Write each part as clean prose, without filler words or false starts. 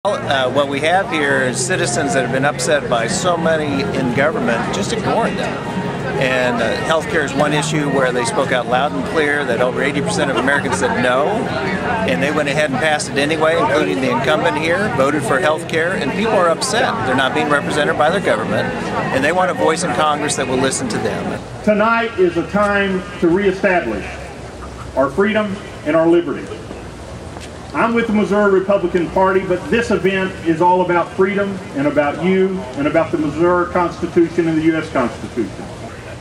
What we have here is citizens that have been upset by so many in government just ignoring them. And healthcare is one issue where they spoke out loud and clear that over 80% of Americans said no, and they went ahead and passed it anyway, including the incumbent here, voted for healthcare, and people are upset. They're not being represented by their government, and they want a voice in Congress that will listen to them. Tonight is a time to reestablish our freedom and our liberty. I'm with the Missouri Republican Party, but this event is all about freedom and about you and about the Missouri Constitution and the U.S. Constitution.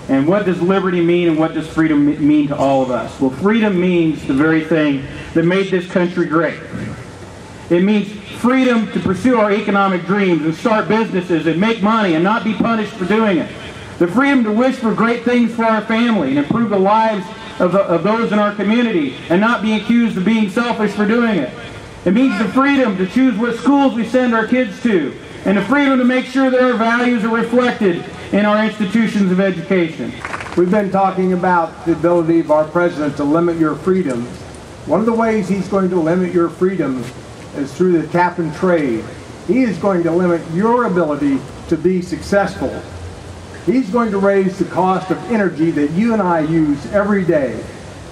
And what does liberty mean and what does freedom mean to all of us? Well, freedom means the very thing that made this country great. It means freedom to pursue our economic dreams and start businesses and make money and not be punished for doing it. The freedom to wish for great things for our family and improve the lives of those in our community and not be accused of being selfish for doing it. It means the freedom to choose what schools we send our kids to and the freedom to make sure that our values are reflected in our institutions of education. We've been talking about the ability of our president to limit your freedoms. One of the ways he's going to limit your freedoms is through the cap and trade. He is going to limit your ability to be successful. He's going to raise the cost of energy that you and I use every day.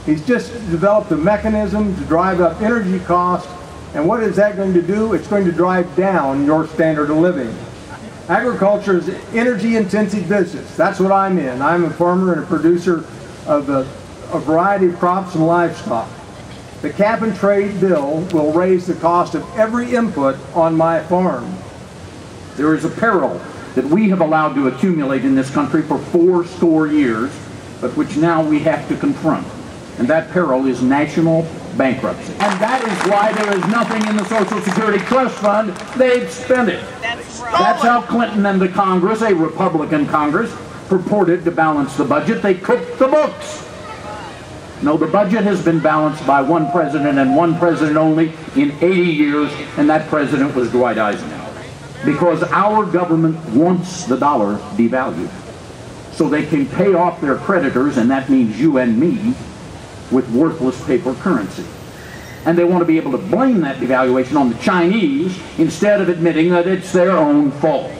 He's just developed a mechanism to drive up energy costs, and what is that going to do? It's going to drive down your standard of living. Agriculture is an energy-intensive business. That's what I'm in. I'm a farmer and a producer of a variety of crops and livestock. The cap and trade bill will raise the cost of every input on my farm. There is a peril that we have allowed to accumulate in this country for 40 years, but which now we have to confront. And that peril is national bankruptcy. And that is why there is nothing in the Social Security Trust Fund. They've spent it. That's how Clinton and the Congress, a Republican Congress, purported to balance the budget. They cooked the books. No, the budget has been balanced by one president and one president only in 80 years, and that president was Dwight Eisenhower. Because our government wants the dollar devalued so they can pay off their creditors, and that means you and me, with worthless paper currency. And they want to be able to blame that devaluation on the Chinese instead of admitting that it's their own fault.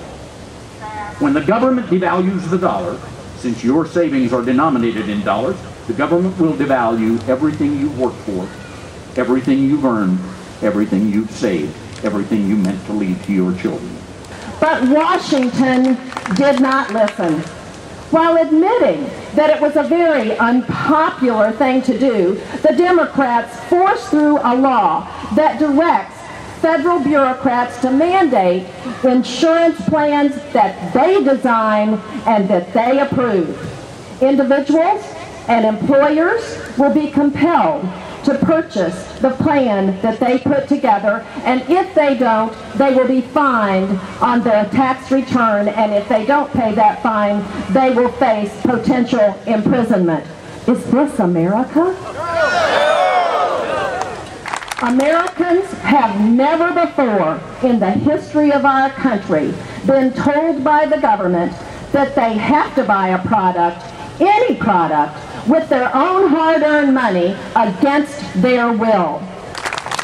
When the government devalues the dollar, since your savings are denominated in dollars, the government will devalue everything you've worked for, everything you've earned, everything you've saved, everything you meant to leave to your children. But Washington did not listen. While admitting that it was a very unpopular thing to do, the Democrats forced through a law that directs federal bureaucrats to mandate insurance plans that they design and that they approve. Individuals and employers will be compelled to purchase the plan that they put together, and if they don't, they will be fined on their tax return, and if they don't pay that fine, they will face potential imprisonment. Is this America? Americans have never before in the history of our country been told by the government that they have to buy a product, any product, with their own hard-earned money against their will.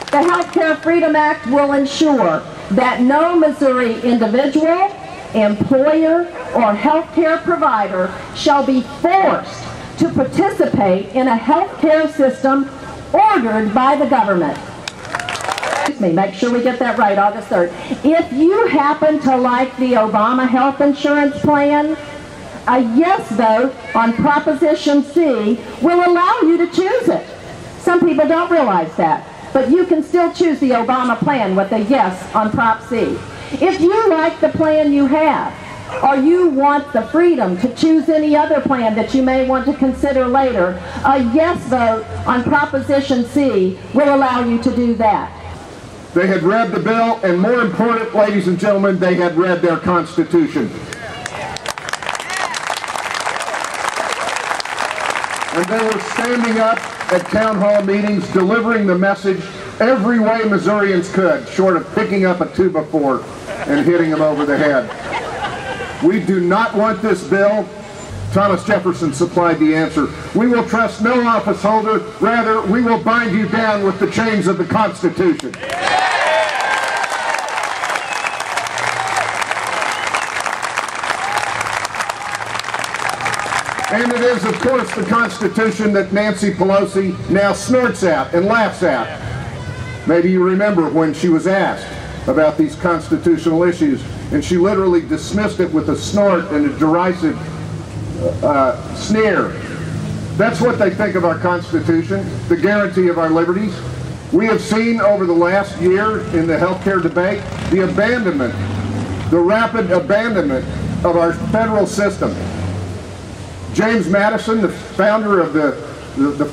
The Healthcare Freedom Act will ensure that no Missouri individual, employer, or healthcare provider shall be forced to participate in a healthcare system ordered by the government. Excuse me, make sure we get that right, August 3rd. If you happen to like the Obama health insurance plan, a yes vote on Proposition C will allow you to choose it. Some people don't realize that, but you can still choose the Obama plan with a yes on Prop C. If you like the plan you have, or you want the freedom to choose any other plan that you may want to consider later, a yes vote on Proposition C will allow you to do that. They had read the bill, and more important, ladies and gentlemen, they had read their Constitution. And they were standing up at town hall meetings delivering the message every way Missourians could, short of picking up a 2x4 and hitting them over the head. We do not want this bill. Thomas Jefferson supplied the answer. We will trust no office holder. Rather, we will bind you down with the chains of the Constitution. And it is, of course, the Constitution that Nancy Pelosi now snorts at and laughs at. Maybe you remember when she was asked about these constitutional issues, and she literally dismissed it with a snort and a derisive sneer. That's what they think of our Constitution, the guarantee of our liberties. We have seen over the last year in the healthcare debate the abandonment, the rapid abandonment of our federal system. James Madison, the founder of the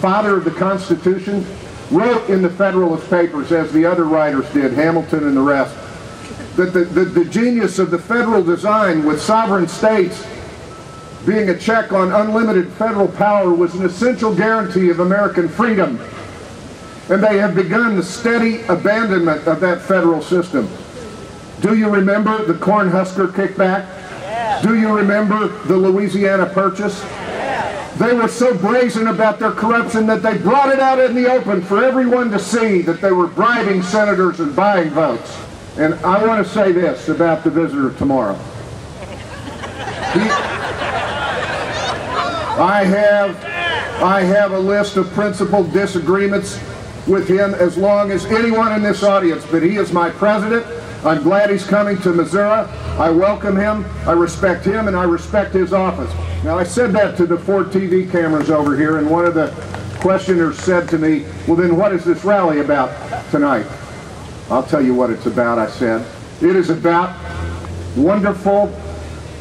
father of the Constitution, wrote in the Federalist Papers, as the other writers did, Hamilton and the rest, that the genius of the federal design with sovereign states being a check on unlimited federal power was an essential guarantee of American freedom. And they have begun the steady abandonment of that federal system. Do you remember the Cornhusker kickback? Yeah. Do you remember the Louisiana Purchase? Yeah. They were so brazen about their corruption that they brought it out in the open for everyone to see that they were bribing senators and buying votes. And I want to say this about the visitor tomorrow. I have a list of principled disagreements with him as long as anyone in this audience, but he is my president. I'm glad he's coming to Missouri. I welcome him, I respect him, and I respect his office. Now, I said that to the 4 TV cameras over here, and one of the questioners said to me, well, then what is this rally about tonight? I'll tell you what it's about, I said. It is about wonderful,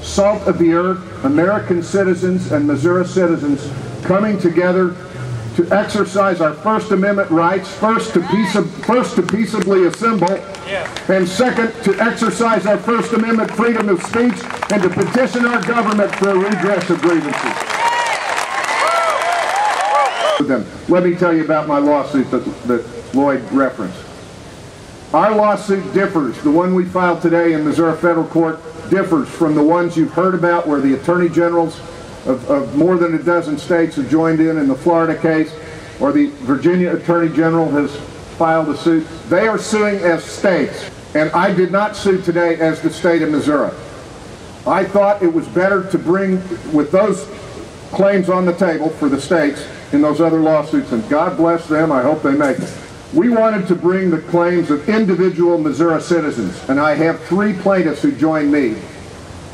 salt of the earth, American citizens and Missouri citizens coming together to exercise our First Amendment rights, first to peaceably assemble, and second, to exercise our First Amendment freedom of speech and to petition our government for a redress of grievances. Let me tell you about my lawsuit that Lloyd referenced. Our lawsuit differs. The one we filed today in Missouri Federal Court differs from the ones you've heard about where the Attorney Generals of more than a dozen states have joined in the Florida case, or the Virginia Attorney General has filed a suit. They are suing as states, and I did not sue today as the state of Missouri. I thought it was better to bring, with those claims on the table for the states in those other lawsuits, and God bless them, I hope they make it. We wanted to bring the claims of individual Missouri citizens, and I have 3 plaintiffs who joined me.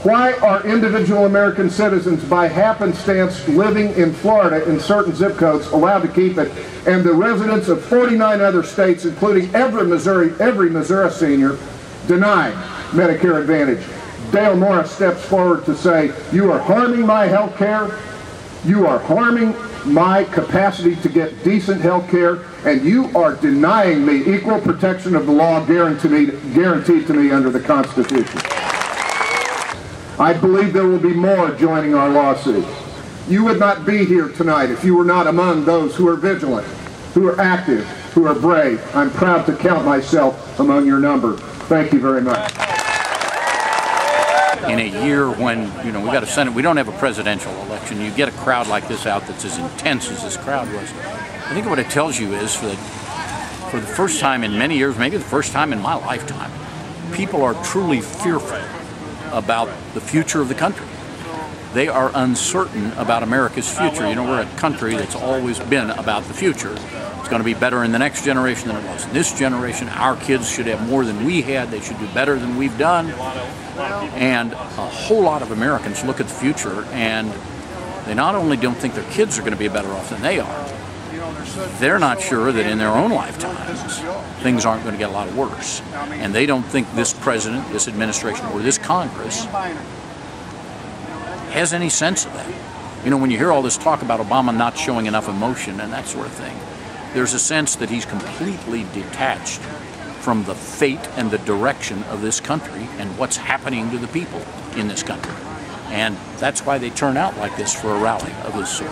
Why are individual American citizens by happenstance living in Florida in certain zip codes allowed to keep it, and the residents of 49 other states, including every Missouri senior, denied Medicare Advantage? Dale Morris steps forward to say, you are harming my health care, you are harming my capacity to get decent health care, and you are denying me equal protection of the law guaranteed to me under the Constitution. I believe there will be more joining our lawsuit. You would not be here tonight if you were not among those who are vigilant, who are active, who are brave. I'm proud to count myself among your number. Thank you very much. In a year when, we got a Senate, we don't have a presidential election, you get a crowd like this out that's as intense as this crowd was. I think what it tells you is for the first time in many years, maybe the first time in my lifetime, people are truly fearful about the future of the country. They are uncertain about America's future. We're a country that's always been about the future. It's going to be better in the next generation than it was in this generation. Our kids should have more than we had. They should do better than we've done. And a whole lot of Americans look at the future and they not only don't think their kids are going to be better off than they are, they're not sure that in their own lifetimes things aren't going to get a lot worse. And they don't think this president, this administration, or this Congress has any sense of that. When you hear all this talk about Obama not showing enough emotion and that sort of thing, there's a sense that he's completely detached from the fate and the direction of this country and what's happening to the people in this country. And that's why they turn out like this for a rally of this sort.